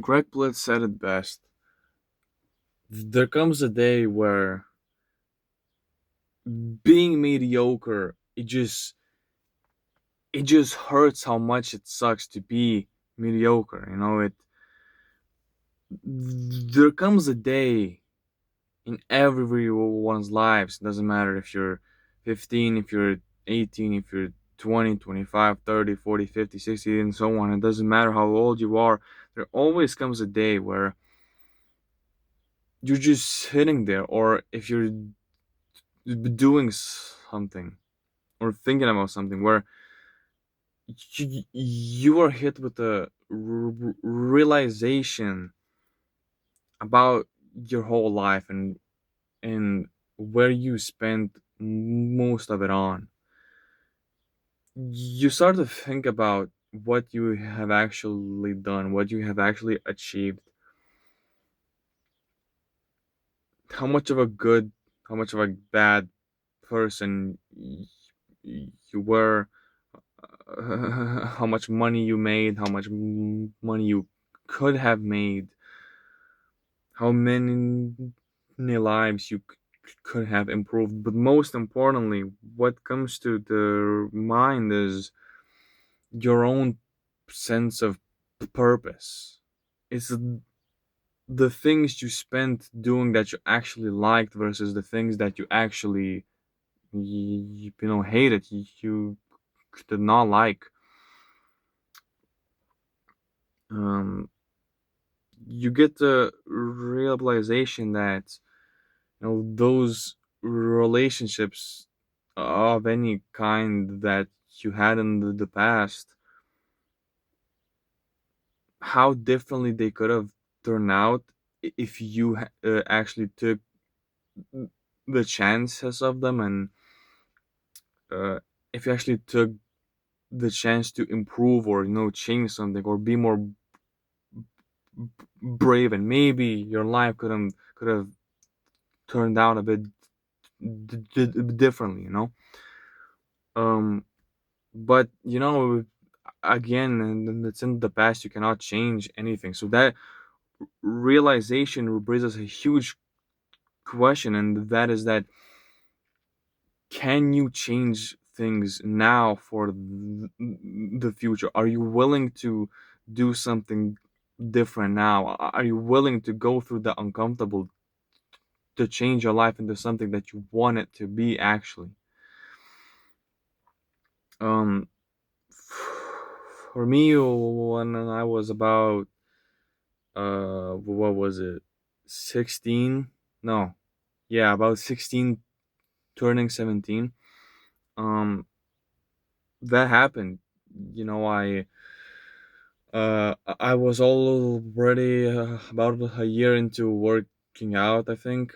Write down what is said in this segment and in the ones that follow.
Greg Plitt said it best. There comes a day where being mediocre, it just hurts how much it sucks to be mediocre. There comes a day in everyone's lives. It doesn't matter if you're 15, if you're 18, if you're 20, 25, 30, 40, 50, 60, and so on. It doesn't matter how old you are. There always comes a day where you're just sitting there, or if you're doing something or thinking about something where you are hit with a realization about your whole life and where you spent most of it on. You start to think about what you have actually done, what you have actually achieved, how much of a good, how much of a bad person you were, how much money you made, how much money you could have made, how many lives you could have improved. But most importantly, what comes to the mind is your own sense of purpose. It's the things you spent doing that you actually liked versus the things that you actually hated, you did not like. um you get the realization that those relationships of any kind that you had in the past, how differently they could have turned out if you actually took the chances of them, and uh, if you actually took the chance to improve or change something or be more brave, and maybe your life could have turned out a bit differently. But again, and it's in the past, you cannot change anything. So that realization raises a huge question, and that is that, can you change things now for the future? Are you willing to do something different now? Are you willing to go through the uncomfortable to change your life into something that you want it to be actually? um for me, when I was about what was it, 16? No, yeah, about 16, turning 17. um that happened. I was already about a year into working out, I think.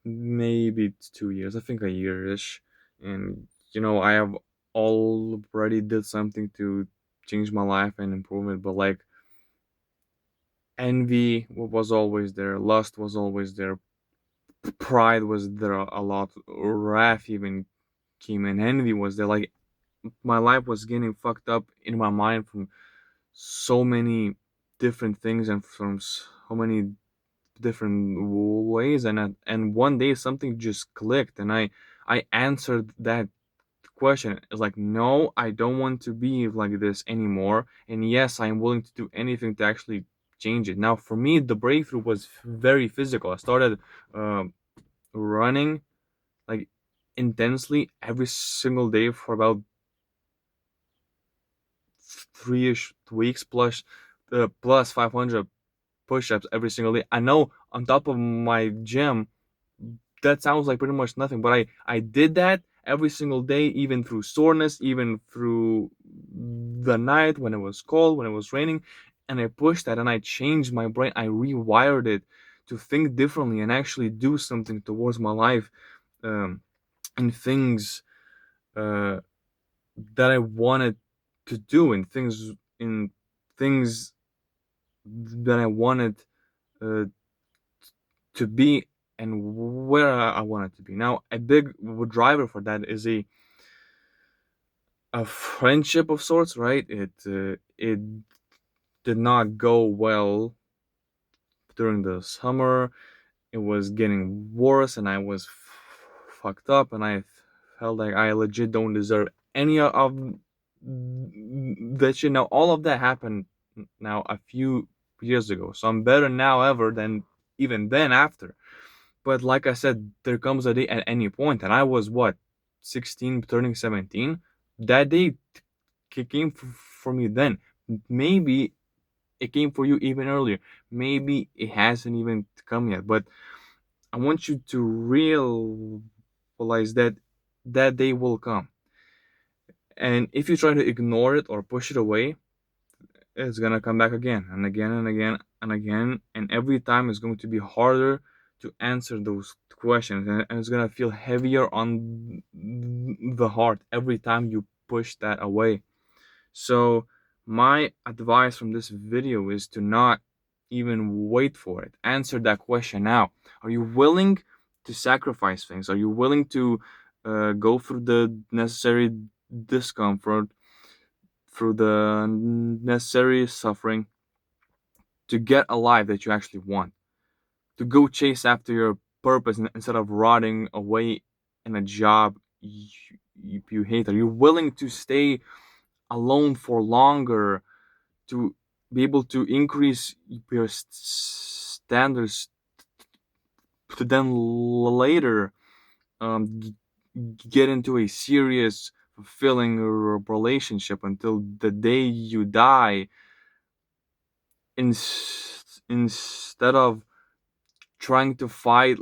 Maybe it's 2 years, I think a year-ish. And I have already did something to change my life and improve it. But like, envy was always there, lust was always there, pride was there a lot, wrath even came in, envy was there. Like, my life was getting fucked up in my mind from so many different things and from so many different ways. And one day something just clicked, and I answered that question. It's like, no, I don't want to be like this anymore, and yes, I'm willing to do anything to actually change it. Now, for me, the breakthrough was very physical. I started running, like, intensely every single day for about 3ish weeks, plus 500 push-ups every single day. I know, on top of my gym, that sounds like pretty much nothing, but I did that every single day, even through soreness, even through the night when it was cold, when it was raining. And I pushed that, and I changed my brain. I rewired it to think differently and actually do something towards my life, um, and things uh, that I wanted to do, and things that I wanted uh, to be, and where I want it to be. Now, a big driver for that is a friendship of sorts, right? It did not go well during the summer. It was getting worse, and I was fucked up, and I felt like I legit don't deserve any of that shit. Now, all of that happened now a few years ago, so I'm better now ever than even then after. But like I said, there comes a day at any point, and I was what, 16, turning 17. That day came for me then. Maybe it came for you even earlier. Maybe it hasn't even come yet, but I want you to realize that that day will come. And if you try to ignore it or push it away, it's gonna come back again and again and again and again. And every time it's going to be harder to answer those questions. And it's gonna feel heavier on the heart every time you push that away. So, my advice from this video is to not even wait for it. Answer that question now. Are you willing to sacrifice things? Are you willing to go through the necessary discomfort, through the necessary suffering to get a life that you actually want? To go chase after your purpose instead of rotting away in a job you hate? Are you willing to stay alone for longer, to be able to increase your standards, to then later get into a serious, fulfilling relationship until the day you die, instead of trying to fight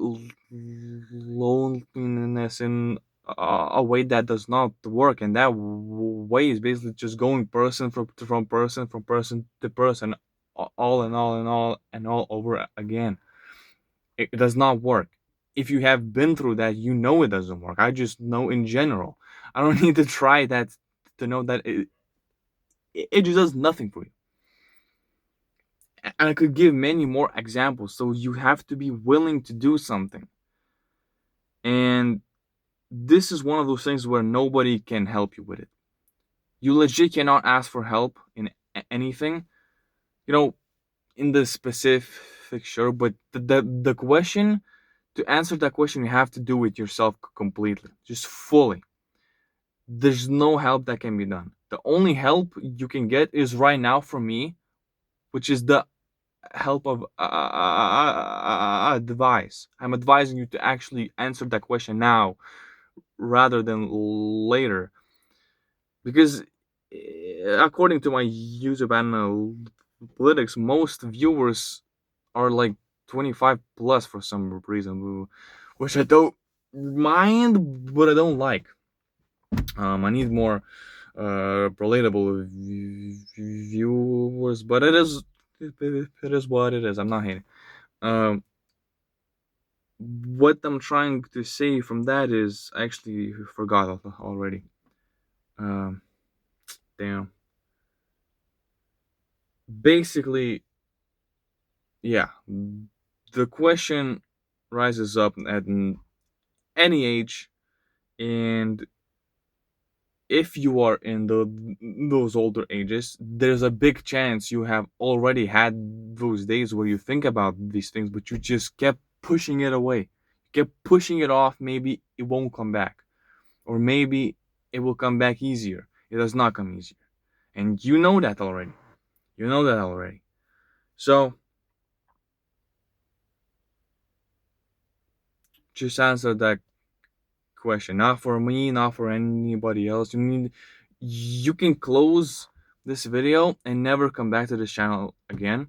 loneliness in a way that does not work, and that way is basically just going person from person to person, all and all and all and all over again. It does not work. If you have been through that, you know it doesn't work. I just know in general. I don't need to try that to know that it just does nothing for you. And I could give many more examples. So you have to be willing to do something. And this is one of those things where nobody can help you with it. You legit cannot ask for help in anything. You know, in the specific, sure, but the question, to answer that question, you have to do it yourself completely, just fully. There's no help that can be done. The only help you can get is right now from me, which is the help of advice. I'm advising you to actually answer that question now rather than later. Because according to my YouTube analytics, most viewers are like 25 plus for some reason, which I don't mind, but I don't like. I need more relatable viewers, but it is what it is. I'm not hating. Um, what I'm trying to say from that is, I actually forgot already. Um, damn. Basically, yeah, the question rises up at any age, and if you are in those older ages, there's a big chance you have already had those days where you think about these things, but you just kept pushing it away, kept pushing it off. Maybe it won't come back, or maybe it will come back easier. It does not come easier, and you know that already. You know that already. So just answer that question. Not for me, not for anybody else. You can close this video and never come back to this channel again.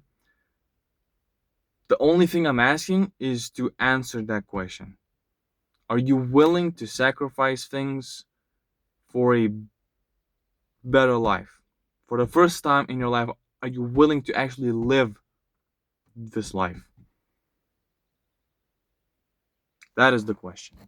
The only thing I'm asking is to answer that question. Are you willing to sacrifice things for a better life? For the first time in your life, are you willing to actually live this life? That is the question.